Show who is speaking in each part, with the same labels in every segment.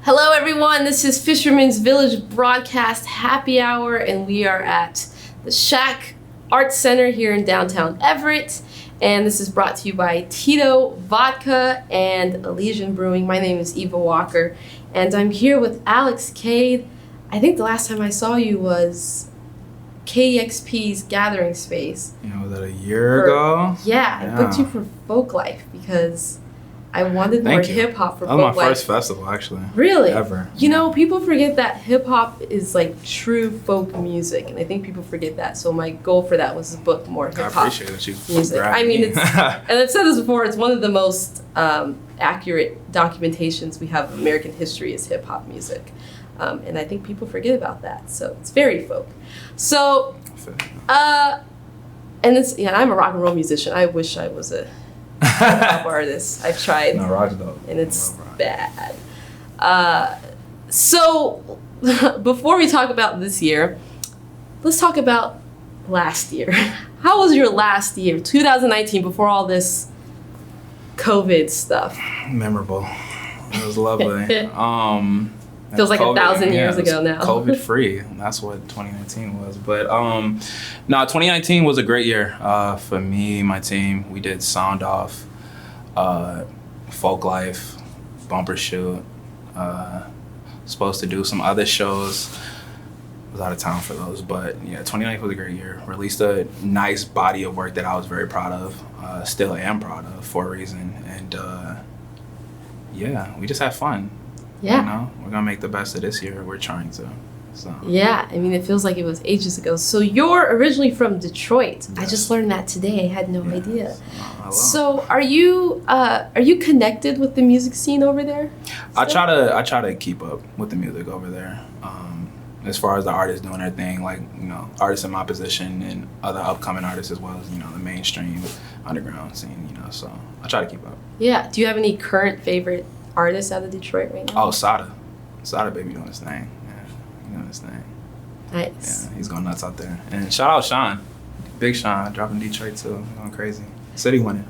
Speaker 1: Hello everyone, this is Fisherman's Village Broadcast Happy Hour, and we are at the Shack Art Center here in downtown Everett, and this is brought to you by Tito, Vodka, and Elysian Brewing. My name is Eva Walker, and I'm here with Alex Cade. I think the last time I saw you was KEXP's Gathering Space.
Speaker 2: Was that a year ago?
Speaker 1: Yeah, I booked you for Folk Life because I wanted more hip hop for Folk Life.
Speaker 2: That was my first festival, actually.
Speaker 1: Really?
Speaker 2: Ever.
Speaker 1: You know, people forget that hip hop is like true folk music, and I think people forget that. So my goal for that was to book more hip hop.
Speaker 2: I appreciate that you
Speaker 1: music. I mean, it's, and I've said this before. It's one of the most accurate documentations we have of American history is hip hop music, and I think people forget about that. So it's very folk. So, and it's I'm a rock and roll musician. I wish I was a hip-hop artist. I've tried, and it's bad. So before we talk about this year, let's talk about last year. How was your last year, 2019, before all this COVID stuff?
Speaker 2: Memorable. It was lovely.
Speaker 1: Feels like
Speaker 2: COVID,
Speaker 1: 1,000 years ago now.
Speaker 2: COVID free. That's what 2019 was. But 2019 was a great year for me, my team. We did Sound Off, Folk Life, Bumper Shoot. Supposed to do some other shows. Was out of town for those, but yeah, 2019 was a great year. Released a nice body of work that I was very proud of. Still am proud of for a reason, and yeah, we just had fun.
Speaker 1: Yeah.
Speaker 2: You know, we're gonna make the best of this year. We're trying to. So.
Speaker 1: Yeah, I mean, it feels like it was ages ago. So you're originally from Detroit. Yes. I just learned that today. I had no idea. So are you connected with the music scene over there?
Speaker 2: I try to keep up with the music over there. As far as the artists doing their thing, like, artists in my position and other upcoming artists as well as, the mainstream underground scene, so I try to keep up.
Speaker 1: Yeah. Do you have any current favorite artists out of Detroit right now?
Speaker 2: Oh, Sada baby doing his thing. Yeah, doing his thing.
Speaker 1: Nice.
Speaker 2: Yeah, he's going nuts out there. And shout out Sean, Big Sean, dropping Detroit too, going crazy. City winning.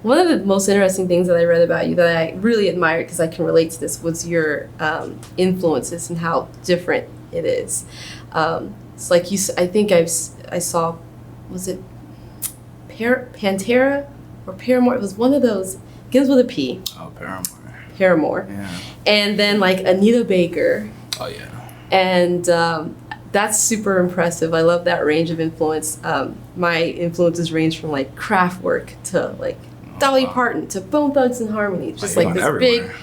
Speaker 2: One
Speaker 1: of the most interesting things that I read about you that I really admired because I can relate to this was your influences and how different it is. It's like I think I saw, was it Pantera or Paramore? It was one of those. Begins with a P.
Speaker 2: Oh,
Speaker 1: Paramore.
Speaker 2: Yeah.
Speaker 1: And then like Anita Baker.
Speaker 2: Oh yeah.
Speaker 1: And that's super impressive. I love that range of influence. My influences range from like Kraftwerk to like Dolly Parton to Bone Thugs and Harmony. Just like this
Speaker 2: everywhere.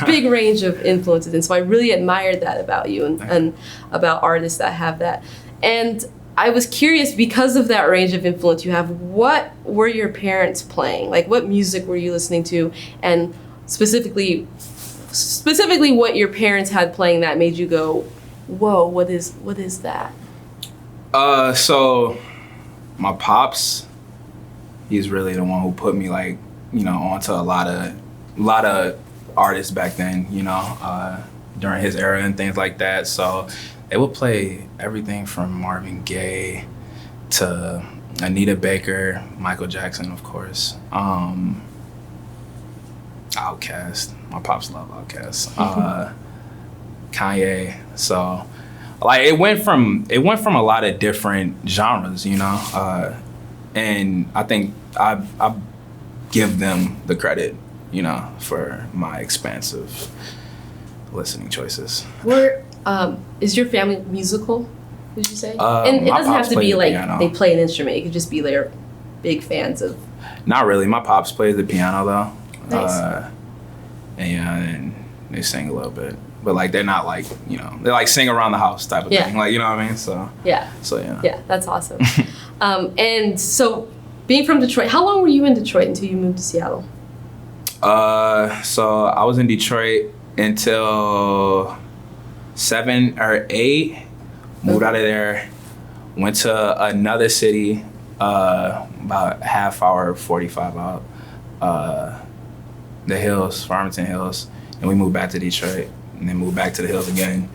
Speaker 1: big range of influences. And so I really admired that about you and about artists that have that. And I was curious, because of that range of influence you have, what were your parents playing? Like, what music were you listening to? And specifically what your parents had playing that made you go, whoa, what is that?
Speaker 2: So my pops, he's really the one who put me onto a lot of artists back then, during his era and things like that. So they would play everything from Marvin Gaye to Anita Baker, Michael Jackson, of course. Outkast. My pops love Outkast. Kanye. So it went from a lot of different genres, and I think I give them the credit, for my expansive listening choices.
Speaker 1: Is your family musical, would you say? And it doesn't have to be like piano. They play an instrument. It could just be they're big fans of.
Speaker 2: Not really. My pops plays the piano though.
Speaker 1: Nice.
Speaker 2: And they sing a little bit, but they're not they like sing around the house type of thing. Like, you know what I mean? So yeah. So yeah.
Speaker 1: Yeah, that's awesome. And so being from Detroit, how long were you in Detroit until you moved to Seattle?
Speaker 2: So I was in Detroit until 7 or 8, moved out of there, went to another city, about a half hour, 45 out, the hills, Farmington Hills, and we moved back to Detroit, and then moved back to the hills again,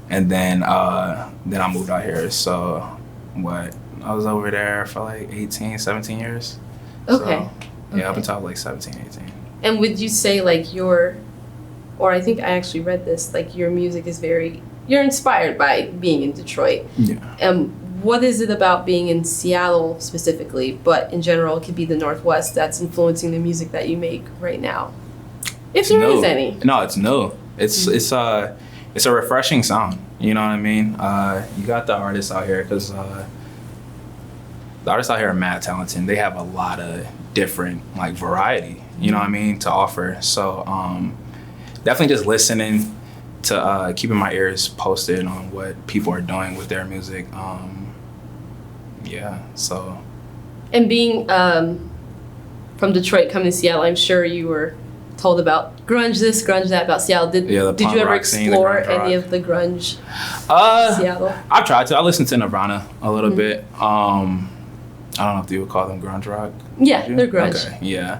Speaker 2: and then I moved out here. So I was over there for like 18, 17 years.
Speaker 1: Okay.
Speaker 2: So, yeah, up until like 17, 18.
Speaker 1: And would you say like your or I think I actually read this, like your music is you're inspired by being in Detroit.
Speaker 2: Yeah.
Speaker 1: What is it about being in Seattle specifically, but in general, it could be the Northwest, that's influencing the music that you make right now? If there is any.
Speaker 2: No, it's new. It's a refreshing sound. You know what I mean? You got the artists out here, because the artists out here are mad talented. They have a lot of different like variety. You know what I mean, to offer. So definitely just listening to keeping my ears posted on what people are doing with their music. Yeah. So.
Speaker 1: And being from Detroit, coming to Seattle, I'm sure you were told about grunge this, grunge that about Seattle. Did you ever explore any of the grunge in Seattle?
Speaker 2: I've tried to. I listened to Nirvana a little bit. I don't know if you would call them grunge rock.
Speaker 1: Yeah, they're grunge.
Speaker 2: Okay, yeah.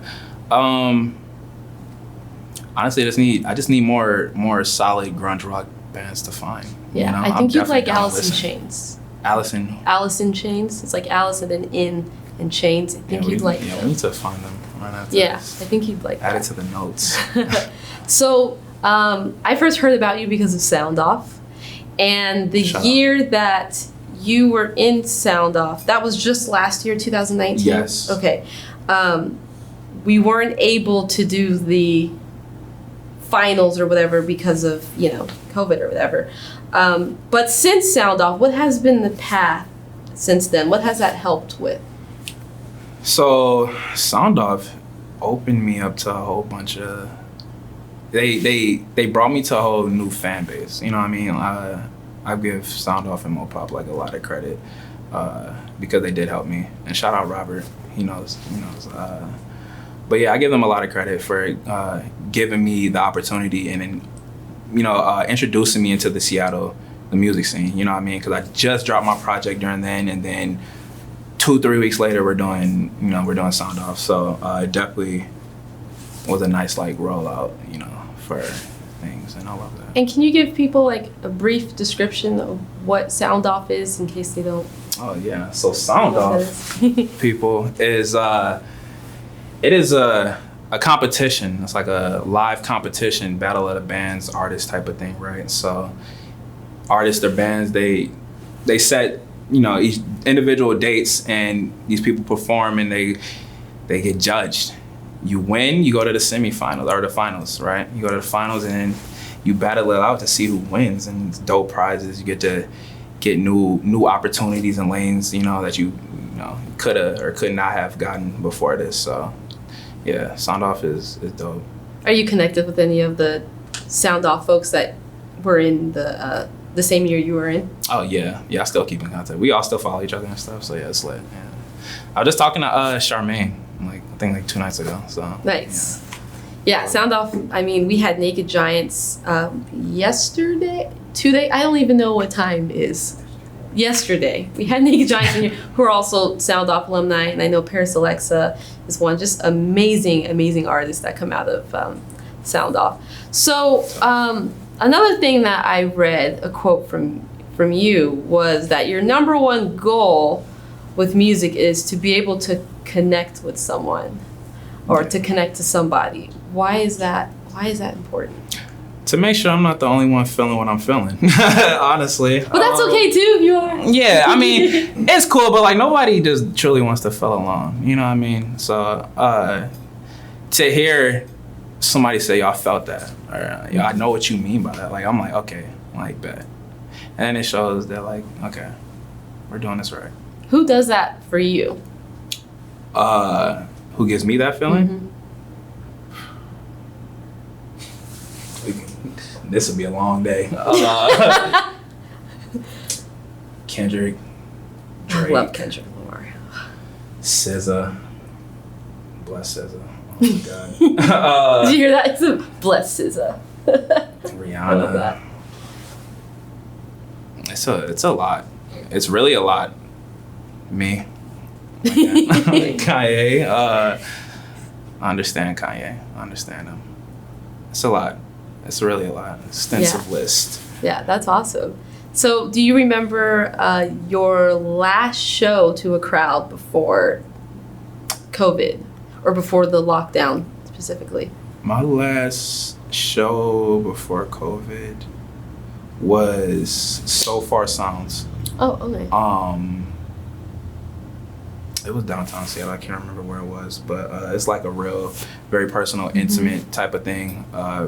Speaker 2: Honestly, I just need more solid grunge rock bands to find.
Speaker 1: Yeah,
Speaker 2: you know?
Speaker 1: I think you'd like Alice in Chains.
Speaker 2: Alice in Chains?
Speaker 1: It's like Alice and then in Chains. I think you'd like
Speaker 2: Yeah, we need to find them right after this.
Speaker 1: I think you'd like
Speaker 2: Add
Speaker 1: that.
Speaker 2: it to the notes.
Speaker 1: So, I first heard about you because of Sound Off. And the year that you were in Sound Off, that was just last year, 2019?
Speaker 2: Yes.
Speaker 1: Okay. We weren't able to do the finals or whatever because of, COVID or whatever. But since Sound Off, what has been the path since then? What has that helped with?
Speaker 2: So Sound Off opened me up to a whole bunch of. They brought me to a whole new fan base. You know what I mean? I give Sound Off and Mopop like a lot of credit because they did help me. And shout out Robert. He knows. But yeah, I give them a lot of credit for giving me the opportunity and introducing me into the music scene. You know what I mean? Because I just dropped my project during then, and then 2-3 weeks later we're doing Sound Off. So it definitely was a nice like rollout, for things, and I love that.
Speaker 1: And can you give people like a brief description of what Sound Off is in case they don't?
Speaker 2: Oh yeah, so Sound Off, people, is it is a competition. It's like a live competition, battle of the bands, artists type of thing, right? So artists or bands, they set each individual dates, and these people perform, and they get judged. You win, you go to the semifinals or the finals, right? You go to the finals and you battle it out to see who wins, and it's dope prizes. You get to get new opportunities and lanes, that you could have or could not have gotten before this. So yeah, Sound Off is dope.
Speaker 1: Are you connected with any of the Sound Off folks that were in the same year you were in? Oh
Speaker 2: yeah, I still keep in contact. We all still follow each other and stuff. So yeah, it's lit. Yeah. I was just talking to Charmaine, I think 2 nights ago. So
Speaker 1: nice. Yeah, Sound Off. I mean, we had Naked Giants yesterday. Today, I don't even know what time is. Yesterday, we had Naked Giants in here who are also Sound Off alumni, and I know Paris Alexa is one. Just amazing artists that come out of Sound Off. So another thing that I read, a quote from you, was that your number one goal with music is to be able to connect with someone or to connect to somebody. Why is that important?
Speaker 2: To make sure I'm not the only one feeling what I'm feeling, honestly.
Speaker 1: But that's okay too if you are.
Speaker 2: Yeah, I mean, it's cool, but like nobody just truly wants to feel alone. You know what I mean? So to hear somebody say, "Y'all felt that," or "I know what you mean by that," like I'm like, okay, like bet. And then it shows that like, okay, we're doing this right.
Speaker 1: Who does that for you?
Speaker 2: Who gives me that feeling? Mm-hmm. This would be a long day. Kendrick, Drake,
Speaker 1: I love Kendrick Lamar.
Speaker 2: SZA, bless SZA. Oh my God.
Speaker 1: Did you hear that? It's a bless SZA.
Speaker 2: Rihanna.
Speaker 1: I love that.
Speaker 2: It's a lot. It's really a lot. Me. Kanye. I understand Kanye. I understand him. It's a lot. It's really a lot. Extensive list.
Speaker 1: Yeah, that's awesome. So do you remember your last show to a crowd before COVID or before the lockdown specifically?
Speaker 2: My last show before COVID was So Far Sounds.
Speaker 1: Oh, okay.
Speaker 2: It was downtown Seattle. I can't remember where it was, but it's like a real, very personal, intimate type of thing.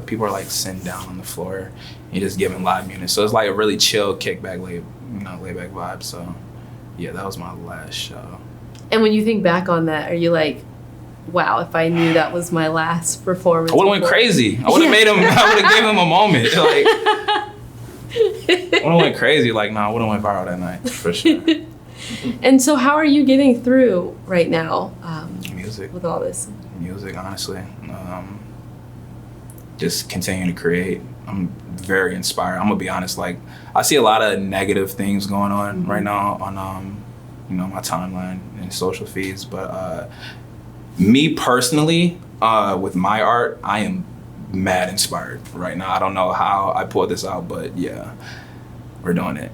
Speaker 2: People are like sitting down on the floor and just giving live music. So it's like a really chill, kickback, laid back vibe. So yeah, that was my last show.
Speaker 1: And when you think back on that, are you like, wow, if I knew that was my last performance?
Speaker 2: I would have went crazy. I would have made him. I would have gave him a moment. Like, I would have went crazy. Like, no, I would have went viral that night for sure.
Speaker 1: And so how are you getting through right now?
Speaker 2: Music.
Speaker 1: With all this.
Speaker 2: Music, honestly. Just continuing to create. I'm very inspired. I'm gonna be honest. Like, I see a lot of negative things going on right now on my timeline and social feeds. But me personally, with my art, I am mad inspired right now. I don't know how I pulled this out, but yeah, we're doing it.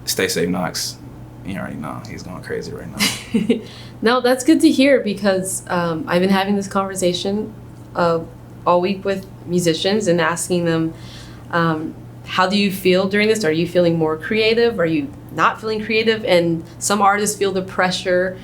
Speaker 2: Stay safe, Knox. You already know he's going crazy right now.
Speaker 1: No, that's good to hear because I've been having this conversation all week with musicians and asking them, how do you feel during this? Are you feeling more creative? Are you not feeling creative? And some artists feel the pressure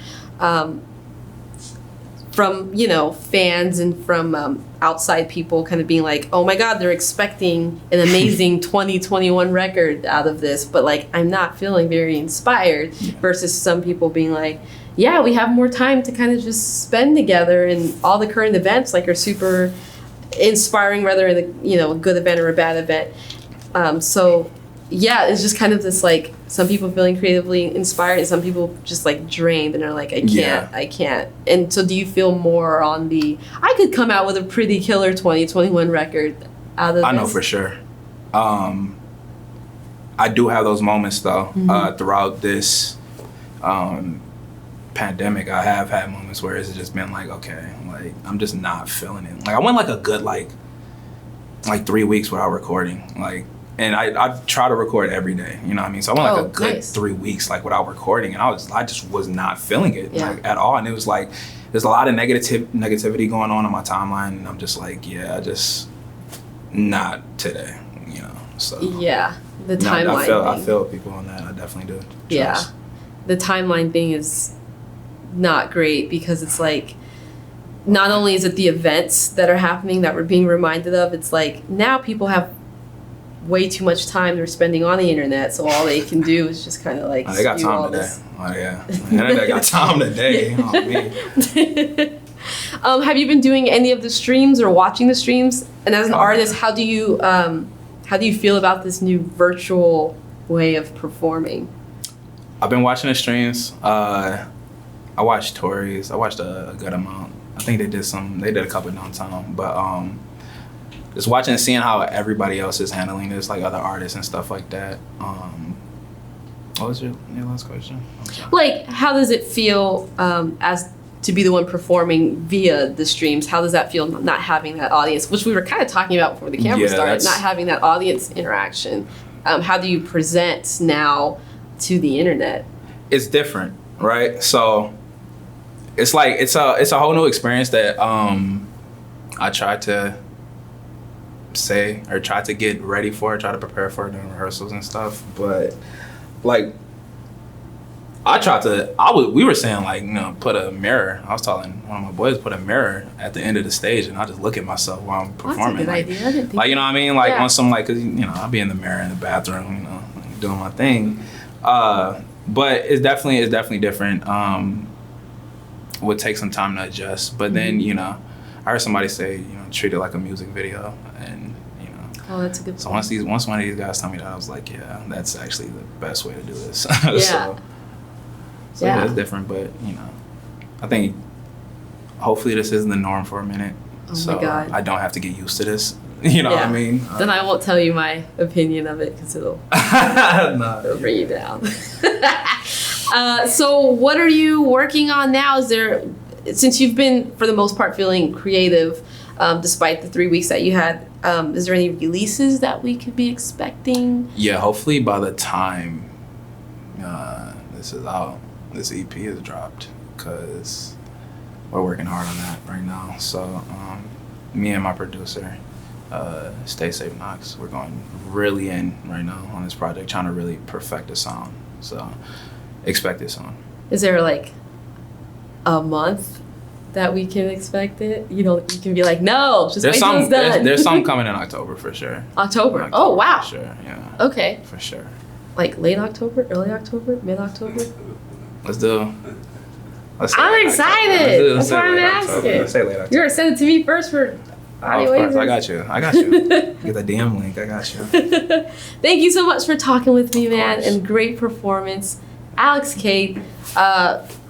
Speaker 1: from, fans and from outside people kind of being like, oh my God, they're expecting an amazing 2021 record out of this, but like, I'm not feeling very inspired, versus some people being like, yeah, we have more time to kind of just spend together, and all the current events like are super inspiring, whether in a good event or a bad event. So yeah, it's just kind of this like, some people feeling creatively inspired and some people just like drained and are like, I can't. And so do you feel more on the, I could come out with a pretty killer 2021 record out of this?
Speaker 2: I know for sure. I do have those moments though. Throughout this pandemic, I have had moments where it's just been like, okay, like I'm just not feeling it. Like I went like a good like 3 weeks without recording. Like, and I try to record every day, you know what I mean? So I went like a good 3 weeks like without recording, and I just was not feeling it like at all. And it was like, there's a lot of negativity going on my timeline, and I'm just like, yeah, just not today, so.
Speaker 1: Yeah, the timeline thing.
Speaker 2: I feel people on that, I definitely do.
Speaker 1: Yeah, the timeline thing is not great because it's like, not only is it the events that are happening that we're being reminded of, it's like now people have way too much time they're spending on the internet, so all they can do is just kind of like
Speaker 2: they got time today. Oh yeah, they got time today. Oh, man.
Speaker 1: Have you been doing any of the streams or watching the streams? And as an artist, how do you feel about this new virtual way of performing?
Speaker 2: I've been watching the streams. I watched Tori's. I watched a good amount. I think they did a couple downtown, but just watching and seeing how everybody else is handling this, like other artists and stuff like that. What was your last question?
Speaker 1: Like, how does it feel as to be the one performing via the streams? How does that feel not having that audience, which we were kind of talking about before the camera started, not having that audience interaction? How do you present now to the internet?
Speaker 2: It's different, right? So it's like it's a whole new experience that I tried to try to get ready for, try to prepare for during rehearsals and stuff. But like we were saying like, put a mirror. I was telling one of my boys, put a mirror at the end of the stage and I just look at myself while I'm performing.
Speaker 1: That's a good idea. I didn't think
Speaker 2: like, you know what I mean? Like on some like, cause I'll be in the mirror in the bathroom, doing my thing. But it's definitely different. Would take some time to adjust. But then, I heard somebody say, treat it like a music video, and
Speaker 1: oh, that's a good point.
Speaker 2: So once one of these guys told me that, I was like, yeah, that's actually the best way to do this.
Speaker 1: Yeah.
Speaker 2: so yeah, it's different, but I think hopefully this isn't the norm for a minute.
Speaker 1: Oh my God.
Speaker 2: I don't have to get used to this. You know what I mean?
Speaker 1: Then I won't tell you my opinion of it because it'll bring you down. So what are you working on now? Since you've been, for the most part, feeling creative, despite the 3 weeks that you had, is there any releases that we could be expecting?
Speaker 2: Yeah, hopefully by the time this is out, this EP is dropped, because we're working hard on that right now. So me and my producer, Stay Safe Knox. We're going really in right now on this project, trying to really perfect the sound. So expect it soon.
Speaker 1: Is there like a month that we can expect it? You can be like, no, just wait till it's done.
Speaker 2: There's some coming in October for sure.
Speaker 1: October. Oh, wow.
Speaker 2: For sure, yeah.
Speaker 1: Okay.
Speaker 2: For sure.
Speaker 1: Like late October, early October, mid-October?
Speaker 2: Let's do.
Speaker 1: I'm excited. That's why I'm asking.
Speaker 2: Let's say late October.
Speaker 1: You're going to send it to me first for audio
Speaker 2: of course,
Speaker 1: waivers?
Speaker 2: I got you. Get the DM link. I got you.
Speaker 1: Thank you so much for talking with me, man, and great performance. Alex, Cade,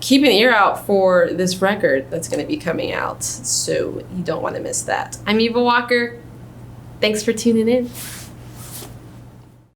Speaker 1: keep an ear out for this record that's going to be coming out, so you don't want to miss that. I'm Eva Walker. Thanks for tuning in.